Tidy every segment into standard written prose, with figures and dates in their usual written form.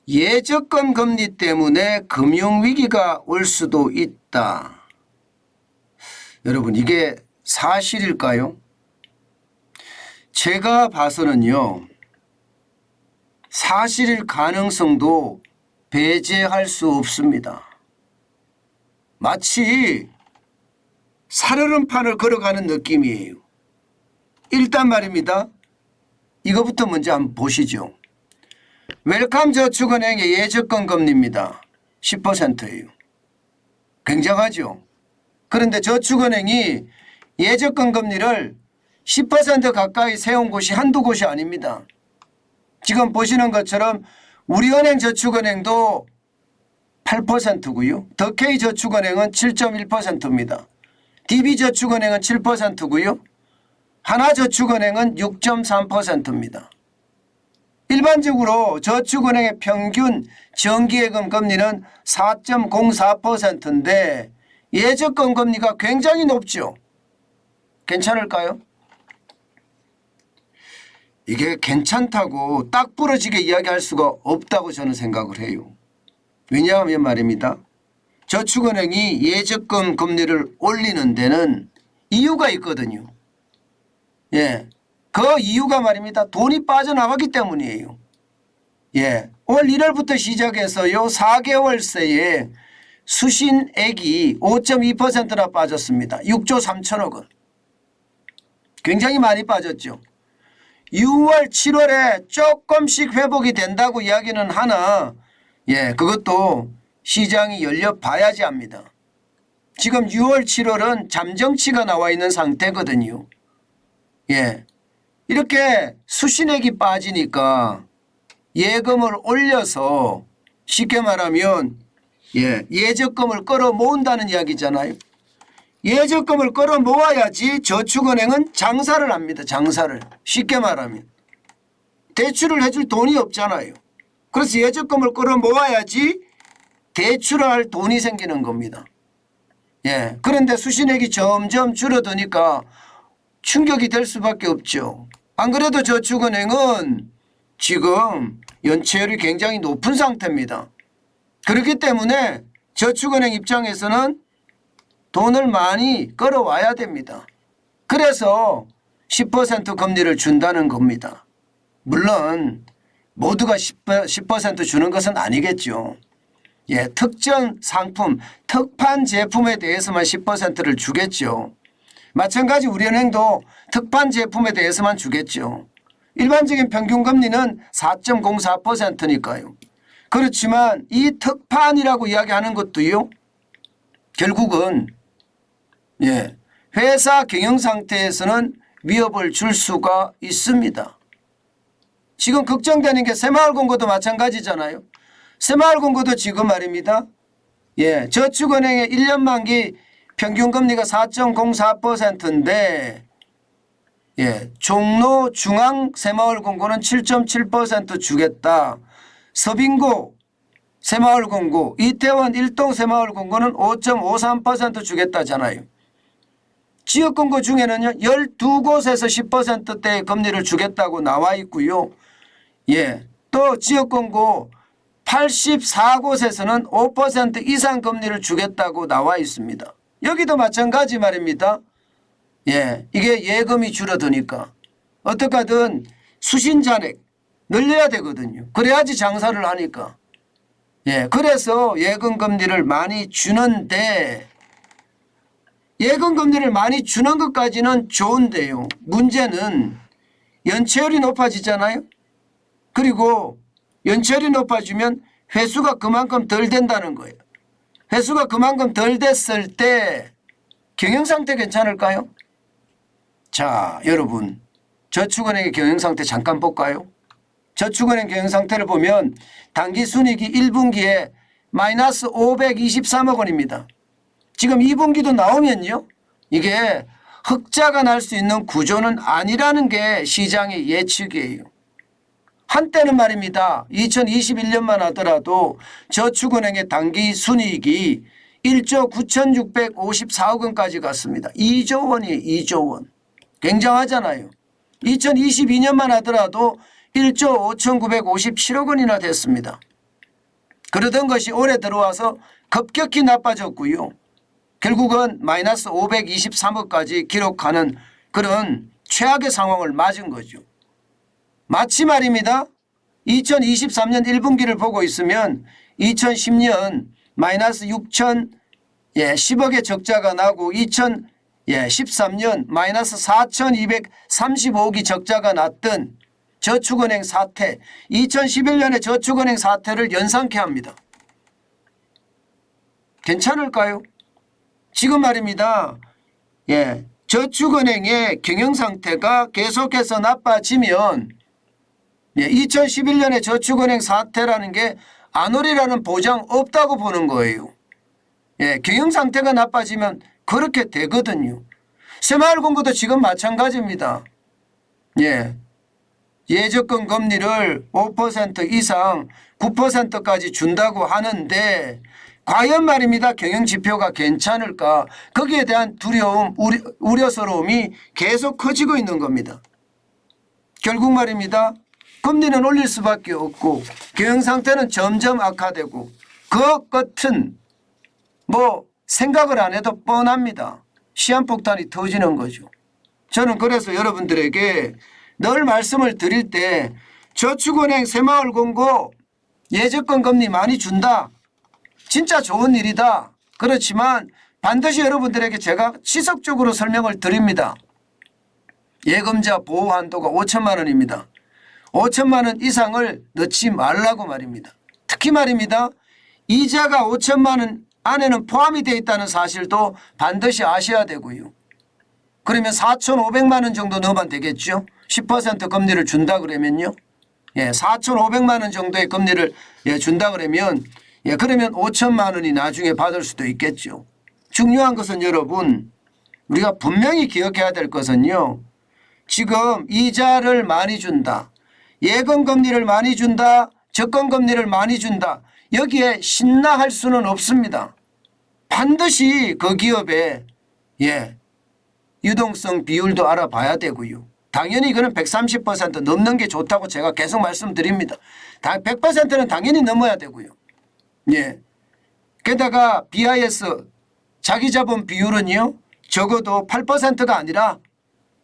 예적금 금리 때문에 금융위기가 올 수도 있다. 여러분, 이게 사실일까요? 제가 봐서는요, 사실일 가능성도 배제할 수 없습니다. 마치 살얼음판을 걸어가는 느낌이에요. 일단 말입니다. 이거부터 먼저 한번 보시죠. 웰컴저축은행의 예적금 금리입니다. 10%예요. 굉장하죠. 그런데 저축은행이 예적금 금리를 10% 가까이 세운 곳이 한두 곳이 아닙니다. 지금 보시는 것처럼 우리은행 저축은행도 8%고요. 더K저축은행은 7.1%입니다. DB저축은행은 7%고요. 하나저축은행은 6.3%입니다. 일반적으로 저축은행의 평균 정기예금 금리는 4.04%인데 예적금 금리가 굉장히 높죠. 괜찮을까요? 이게 괜찮다고 딱 부러지게 이야기할 수가 없다고 저는 생각을 해요. 왜냐하면 말입니다. 저축은행이 예적금 금리를 올리는 데는 이유가 있거든요. 예, 그 이유가 말입니다. 돈이 빠져나가기 때문이에요. 예, 올 1월부터 시작해서요 4개월 새에 수신액이 5.2%나 빠졌습니다. 6조 3천억 원. 굉장히 많이 빠졌죠. 6월 7월에 조금씩 회복이 된다고 이야기는 하나 예, 그것도 시장이 열려 봐야지 합니다. 지금 6월 7월은 잠정치가 나와 있는 상태거든요. 예, 이렇게 수신액이 빠지니까 예금을 올려서 쉽게 말하면 예적금을 끌어모은다는 이야기잖아요. 예적금을 끌어모아야지 저축은행은 장사를 합니다. 장사를. 쉽게 말하면. 대출을 해줄 돈이 없잖아요. 그래서 예적금을 끌어모아야지 대출을 할 돈이 생기는 겁니다. 예. 그런데 수신액이 점점 줄어드니까 충격이 될 수밖에 없죠. 안 그래도 저축은행은 지금 연체율이 굉장히 높은 상태입니다. 그렇기 때문에 저축은행 입장에서는 돈을 많이 끌어와야 됩니다. 그래서 10% 금리를 준다는 겁니다. 물론 모두가 10% 주는 것은 아니겠죠. 예, 특정 상품, 특판 제품에 대해서만 10%를 주겠죠. 마찬가지 우리은행도 특판 제품에 대해서만 주겠죠. 일반적인 평균 금리는 4.04%니까요. 그렇지만 이 특판이라고 이야기하는 것도요. 결국은 회사 경영 상태에서는 위협을 줄 수가 있습니다. 지금 걱정되는 게 새마을금고도 마찬가지잖아요. 새마을금고도 지금 말입니다. 저축은행의 1년 만기 평균 금리가 4.04%인데 종로 중앙 새마을금고는 7.7% 주겠다. 서빙고 새마을금고, 이태원 일동 새마을금고는 5.53% 주겠다잖아요. 지역금고 중에는요 12곳에서 10%대의 금리를 주겠다고 나와 있고요. 또 지역금고 84곳에서는 5% 이상 금리를 주겠다고 나와 있습니다. 여기도 마찬가지 말입니다. 이게 예금이 줄어드니까 어떻게 하든 수신잔액 늘려야 되거든요. 그래야지 장사를 하니까. 그래서 예금 금리를 많이 주는데 예금 금리를 많이 주는 것까지는 좋은데요. 문제는 연체율이 높아지잖아요. 그리고 연체율이 높아지면 회수가 그만큼 덜 된다는 거예요. 회수가 그만큼 덜 됐을 때 경영상태 괜찮을까요? 자, 여러분 저축은행의 경영상태 잠깐 볼까요? 저축은행 경영상태를 보면 당기순이익이 1분기에 마이너스 523억 원입니다. 지금 2분기도 나오면요. 이게 흑자가 날 수 있는 구조는 아니라는 게 시장의 예측이에요. 한때는 말입니다. 2021년만 하더라도 저축은행의 당기순이익이 1조 9,654억 원까지 갔습니다. 2조 원이에요. 2조 원. 굉장하잖아요. 2022년만 하더라도 1조 5,957억 원이나 됐습니다. 그러던 것이 올해 들어와서 급격히 나빠졌고요. 결국은 마이너스 523억까지 기록하는 그런 최악의 상황을 맞은 거죠. 마치 말입니다. 2023년 1분기를 보고 있으면 2010년 마이너스 6,010억의 적자가 나고 2013년 마이너스 4,235억이 적자가 났던 저축은행 사태, 2011년에 저축은행 사태를 연상케 합니다. 괜찮을까요? 지금 말입니다. 저축은행의 경영상태가 계속해서 나빠지면 2011년에 저축은행 사태라는 게 안 오리라는 보장 없다고 보는 거예요. 경영상태가 나빠지면 그렇게 되거든요. 새마을금고도 지금 마찬가지입니다. 예적금 금리를 5% 이상 9%까지 준다고 하는데 과연 말입니다. 경영지표가 괜찮을까? 거기에 대한 두려움, 우려스러움이 계속 커지고 있는 겁니다. 결국 말입니다. 금리는 올릴 수밖에 없고 경영상태는 점점 악화되고 그 끝은 생각을 안 해도 뻔합니다. 시한폭탄이 터지는 거죠. 저는 그래서 여러분들에게 늘 말씀을 드릴 때 저축은행 새마을금고 예적금 금리 많이 준다. 진짜 좋은 일이다. 그렇지만 반드시 여러분들에게 제가 지속적으로 설명을 드립니다. 예금자 보호 한도가 5천만 원입니다. 5천만 원 이상을 넣지 말라고 말입니다. 특히 말입니다. 이자가 5천만 원 안에는 포함이 되어 있다는 사실도 반드시 아셔야 되고요. 그러면 4,500만 원 정도 넣으면 되겠죠. 10% 금리를 준다 그러면요. 4,500만 원 정도의 금리를 준다 그러면 그러면 5천만 원이 나중에 받을 수도 있겠죠. 중요한 것은 여러분 우리가 분명히 기억해야 될 것은요. 지금 이자를 많이 준다. 예금 금리를 많이 준다. 적금 금리를 많이 준다. 여기에 신나할 수는 없습니다. 반드시 그 기업의 유동성 비율도 알아봐야 되고요. 당연히 이거는 130% 넘는 게 좋다고 제가 계속 말씀드립니다. 100%는 당연히 넘어야 되고요. 게다가 BIS 자기자본 비율은요. 적어도 8%가 아니라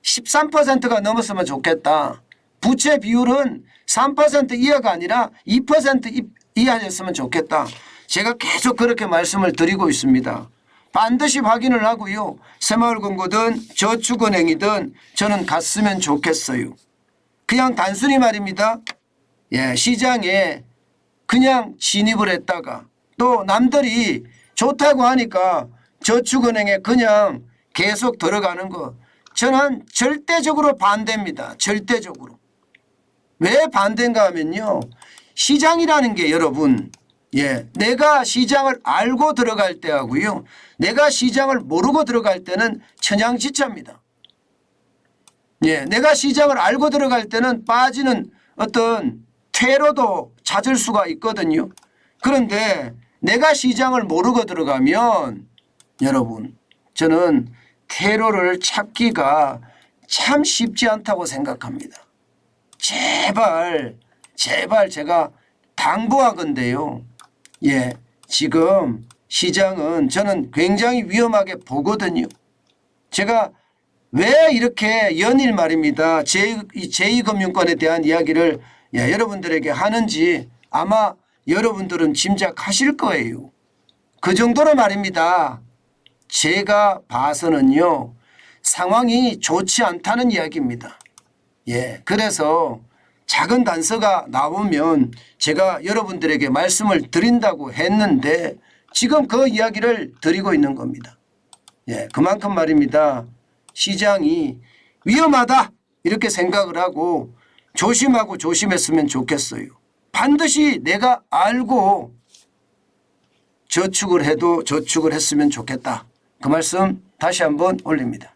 13%가 넘었으면 좋겠다. 부채 비율은 3% 이하가 아니라 2% 이하였으면 좋겠다. 제가 계속 그렇게 말씀을 드리고 있습니다. 반드시 확인을 하고요. 새마을금고든 저축은행이든 저는 갔으면 좋겠어요. 그냥 단순히 말입니다. 시장에 그냥 진입을 했다가 또 남들이 좋다고 하니까 저축은행에 그냥 계속 들어가는 거 저는 절대적으로 반대입니다. 절대적으로. 왜 반대인가 하면요. 시장이라는 게 여러분 내가 시장을 알고 들어갈 때하고요. 내가 시장을 모르고 들어갈 때는 천양지차입니다. 내가 시장을 알고 들어갈 때는 빠지는 어떤 퇴로도 찾을 수가 있거든요. 그런데 내가 시장을 모르고 들어가면 여러분 저는 퇴로를 찾기가 참 쉽지 않다고 생각합니다. 제발 제가 당부하건대요. 지금 시장은 저는 굉장히 위험하게 보거든요. 제가 왜 이렇게 연일 말입니다. 제2금융권에 대한 이야기를 여러분들에게 하는지 아마 여러분들은 짐작하실 거예요. 그 정도로 말입니다. 제가 봐서는요. 상황이 좋지 않다는 이야기입니다. 그래서 작은 단서가 나오면 제가 여러분들에게 말씀을 드린다고 했는데 지금 그 이야기를 드리고 있는 겁니다. 그만큼 말입니다. 시장이 위험하다 이렇게 생각을 하고 조심하고 조심했으면 좋겠어요. 반드시 내가 알고 저축을 해도 저축을 했으면 좋겠다. 그 말씀 다시 한번 올립니다.